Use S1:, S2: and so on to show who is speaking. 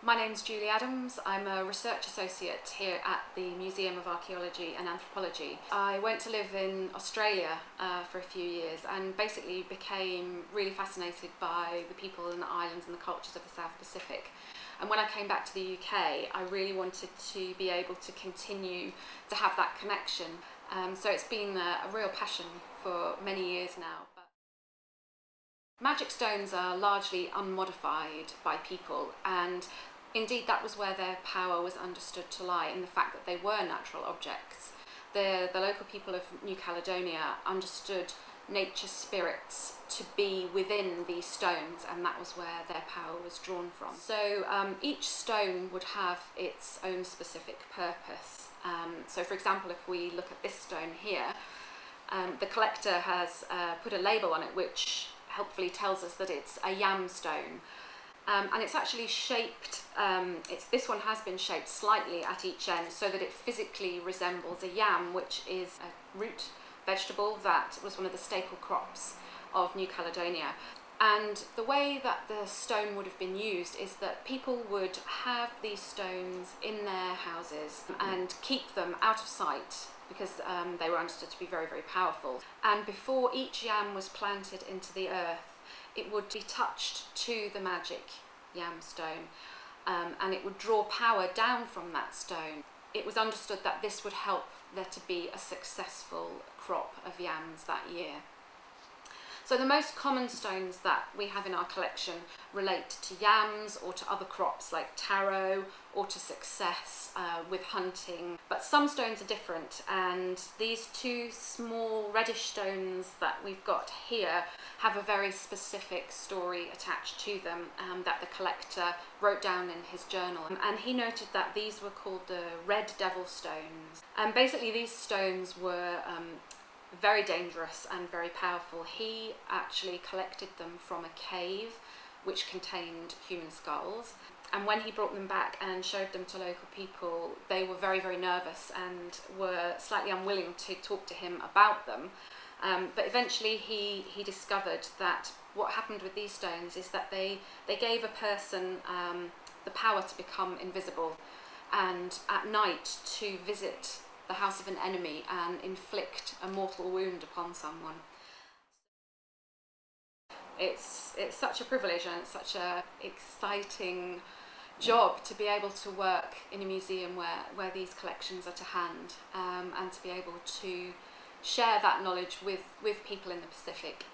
S1: My name's Julie Adams. I'm a research associate here at the Museum of Archaeology and Anthropology. I went to live in Australia for a few years and basically became really fascinated by the people and the islands and the cultures of the South Pacific. And when I came back to the UK, I really wanted to be able to continue to have that connection. So it's been a real passion for many years now. Magic stones are largely unmodified by people, and indeed that was where their power was understood to lie, in the fact that they were natural objects. The local people of New Caledonia understood nature's spirits to be within these stones, and that was where their power was drawn from. So each stone would have its own specific purpose. So for example, if we look at this stone here, the collector has put a label on it which helpfully tells us that it's a yam stone, and it's actually shaped, this one has been shaped slightly at each end so that it physically resembles a yam, which is a root vegetable that was one of the staple crops of New Caledonia. And the way that the stone would have been used is that people would have these stones in their houses and keep them out of sight, because they were understood to be very, very powerful. And before each yam was planted into the earth, it would be touched to the magic yam stone, and it would draw power down from that stone. It was understood that this would help there to be a successful crop of yams that year. So the most common stones that we have in our collection relate to yams or to other crops like taro, or to success with hunting. But some stones are different, and these two small reddish stones that we've got here have a very specific story attached to them that the collector wrote down in his journal. And he noted that these were called the red devil stones. And basically these stones were very dangerous and very powerful. He actually collected them from a cave which contained human skulls, and when he brought them back and showed them to local people, they were very, very nervous and were slightly unwilling to talk to him about them. But eventually he discovered that what happened with these stones is that they gave a person the power to become invisible, and at night to visit the house of an enemy and inflict a mortal wound upon someone. It's such a privilege, and it's such an exciting job to be able to work in a museum where these collections are to hand, and to be able to share that knowledge with people in the Pacific.